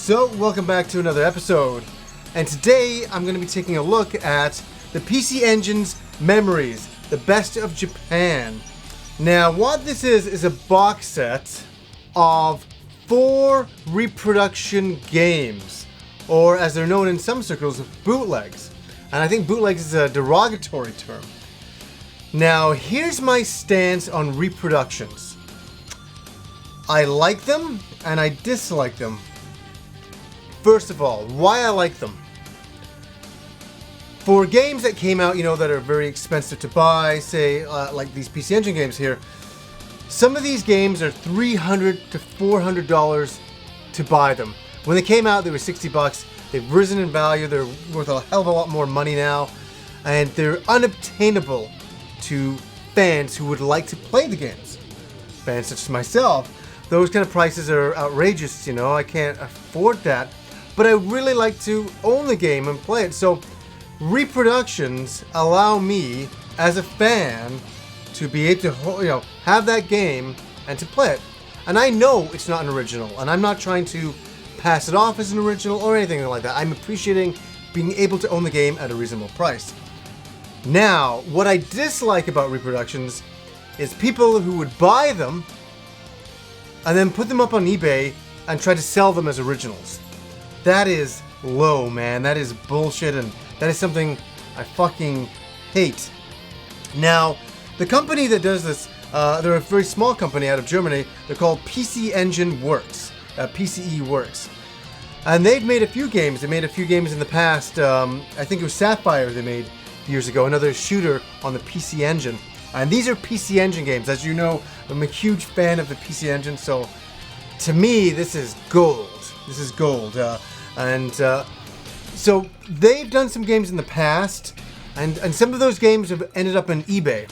So, welcome back to another episode. And today, I'm going to be taking a look at the PC Engine's Memories, the Best of Japan. Now, what this is a box set of 4 reproduction games, or as they're known in some circles, bootlegs. And I think bootlegs is a derogatory term. Now, here's my stance on reproductions. I like them, and I dislike them. First of all, why I like them. For games that came out, that are very expensive to buy, say, like these PC Engine games here, some of these games are $300 to $400 to buy them. When they came out, they were $60. They've risen in value. They're worth a hell of a lot more money now, and they're unobtainable to fans who would like to play the games. Fans such as myself, those kind of prices are outrageous. I can't afford that. But I really like to own the game and play it. So reproductions allow me, as a fan, to be able to have that game and to play it. And I know it's not an original, and I'm not trying to pass it off as an original or anything like that. I'm appreciating being able to own the game at a reasonable price. Now, what I dislike about reproductions is people who would buy them and then put them up on eBay and try to sell them as originals. That is low, man. That is bullshit, and that is something I fucking hate. Now, the company that does this, they're a very small company out of Germany. They're called PC Engine Works, PCE Works. And they've made a few games. They made a few games in the past. I think it was Sapphire they made years ago, another shooter on the PC Engine. And these are PC Engine games. As you know, I'm a huge fan of the PC Engine, so to me, this is gold. This is gold. So they've done some games in the past, and some of those games have ended up on eBay.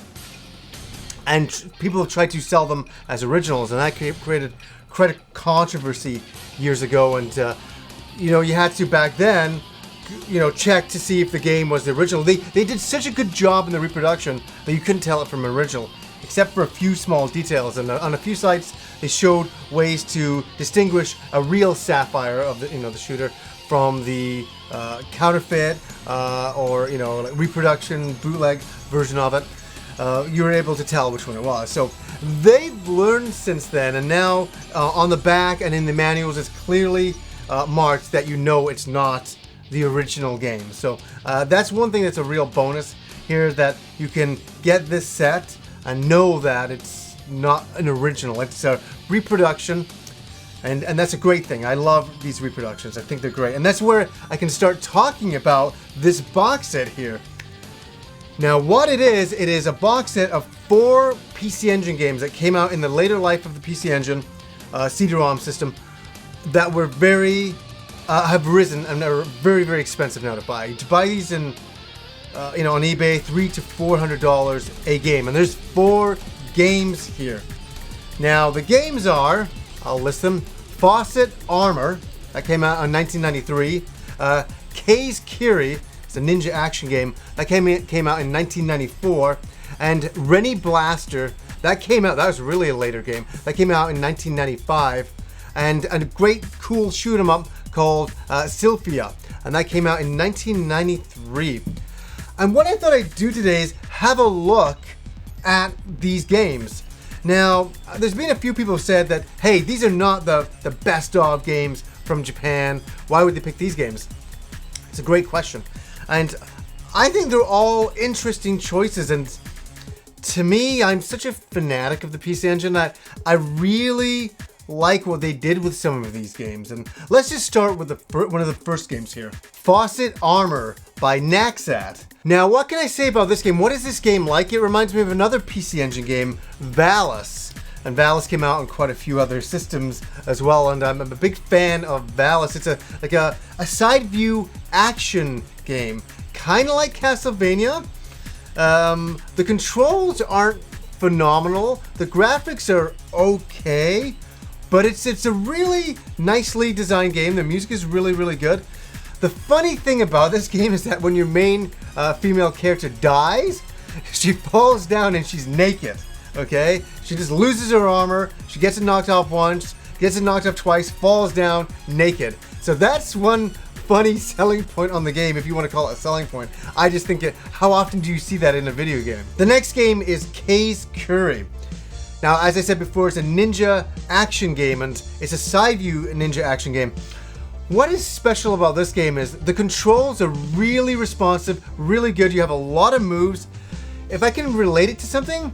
And people have tried to sell them as originals, and that created quite a controversy years ago. And, you had to, back then, check to see if the game was the original. They did such a good job in the reproduction that you couldn't tell it from an original, except for a few small details. And on a few sites, they showed ways to distinguish a real Sapphire of the shooter from the counterfeit or like reproduction bootleg version of it. You were able to tell which one it was. So they've learned since then, and now on the back and in the manuals, it's clearly marked that it's not the original game. So that's one thing that's a real bonus here, that you can get this set and know that it's not an original. It's a reproduction, and that's a great thing. I love these reproductions. I think they're great, and that's where I can start talking about this box set here. Now, what it is a box set of 4 PC Engine games that came out in the later life of the PC Engine CD-ROM system that were have risen and are very, very expensive now to buy. To buy these on eBay, $300 to $400 a game, and there's 4 games here. Now, the games are, I'll list them: Fawcett Armor, that came out in 1993. K's Scurry, it's a ninja action game, that came out in 1994. And Reni Blaster, that was really a later game, that came out in 1995. And a great cool shoot 'em up called Sylvia, and that came out in 1993. And what I thought I'd do today is have a look at these games. Now, there's been a few people who said that, hey, these are not the best of games from Japan. Why would they pick these games? It's a great question. And I think they're all interesting choices. And to me, I'm such a fanatic of the PC Engine that I really like what they did with some of these games. And let's just start with one of the first games here. Fawcett Armor by Naxat. Now, what can I say about this game? What is this game like? It reminds me of another PC Engine game, Valis. And Valis came out on quite a few other systems as well, and I'm a big fan of Valis. It's a side view action game, kind of like Castlevania. The controls aren't phenomenal. The graphics are okay, but it's a really nicely designed game. The music is really, really good. The funny thing about this game is that when your main female character dies, she falls down and she's naked, okay? She just loses her armor, she gets it knocked off once, gets it knocked off twice, falls down naked. So that's one funny selling point on the game, if you want to call it a selling point. I just think how often do you see that in a video game? The next game is Scurry. Now, as I said before, it's a ninja action game, and it's a side view ninja action game. What is special about this game is the controls are really responsive, really good. You have a lot of moves. If I can relate it to something,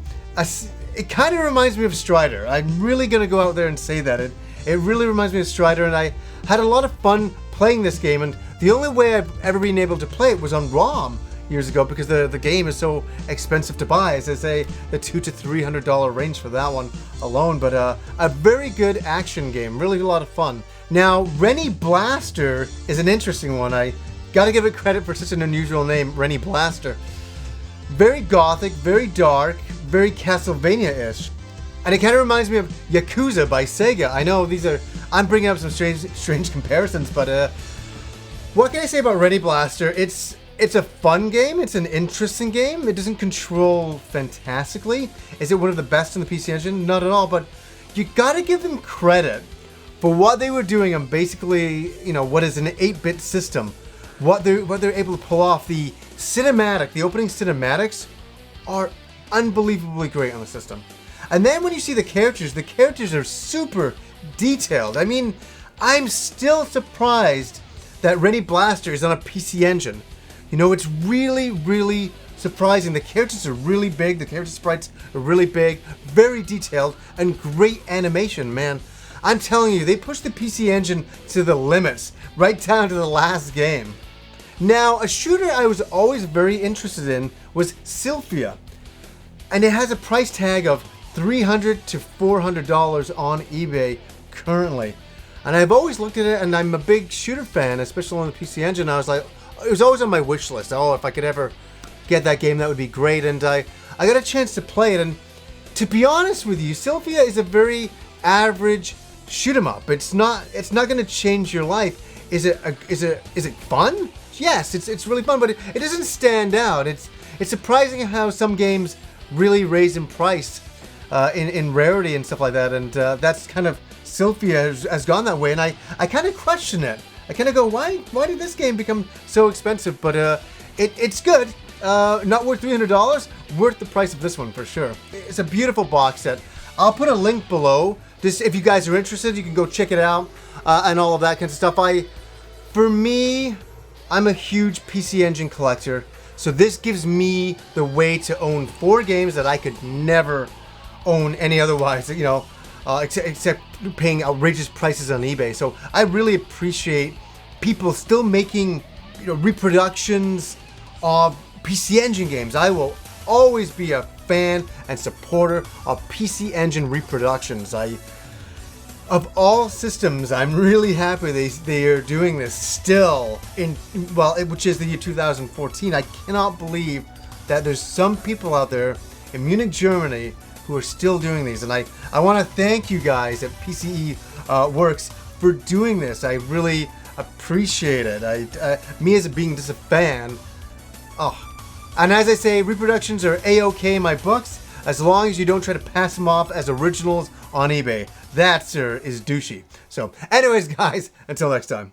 it kind of reminds me of Strider. I'm really going to go out there and say that. It really reminds me of Strider, and I had a lot of fun playing this game, and the only way I've ever been able to play it was on ROM years ago, because the game is so expensive to buy. As I say, the $200 to $300 range for that one alone, but a very good action game, really a lot of fun. Now, Reni Blaster is an interesting one. I gotta give it credit for such an unusual name, Reni Blaster. Very gothic, very dark, very Castlevania-ish. And it kind of reminds me of Yakuza by Sega. I know I'm bringing up some strange comparisons, but what can I say about Reni Blaster? It's a fun game. It's an interesting game. It doesn't control fantastically. Is it one of the best in the PC Engine? Not at all, but you gotta give them credit for what they were doing on basically, what is an 8-bit system. What they're able to pull off. The opening cinematics are unbelievably great on the system. And then when you see the characters are super detailed. I mean, I'm still surprised that Reni Blaster is on a PC Engine. It's really, really surprising. The characters are really big. The character sprites are really big, very detailed, and great animation, man. I'm telling you, they pushed the PC Engine to the limits, right down to the last game. Now, a shooter I was always very interested in was Sylvia. And it has a price tag of $300 to $400 on eBay currently. And I've always looked at it, and I'm a big shooter fan, especially on the PC Engine. I was like, it was always on my wish list. Oh, if I could ever get that game, that would be great. And I got a chance to play it, and to be honest with you, Sylvia is a very average shoot 'em up. It's not going to change your life. Is it fun? Yes, it's really fun, but it doesn't stand out. It's surprising how some games really raise in price, in rarity and stuff like that, and that's kind of Sylvia has gone that way, and I kind of question it. I kind of go, why did this game become so expensive? But it's good. Not worth $300, worth the price of this one for sure. It's a beautiful box set. I'll put a link below. Just if you guys are interested, you can go check it out, and all of that kind of stuff. For me, I'm a huge PC Engine collector, so this gives me the way to own 4 games that I could never own any otherwise, except paying outrageous prices on eBay. So I really appreciate people still making, reproductions of PC Engine games. I will always be a fan and supporter of PC Engine reproductions. Of all systems, I'm really happy they are doing this still which is the year 2014. I cannot believe that there's some people out there in Munich, Germany, who are still doing these, and I want to thank you guys at PCE Works for doing this. I really appreciate it. Me as being just a fan. And as I say, reproductions are A-okay in my books, as long as you don't try to pass them off as originals on eBay. That, sir, is douchey. So, anyways, guys, until next time.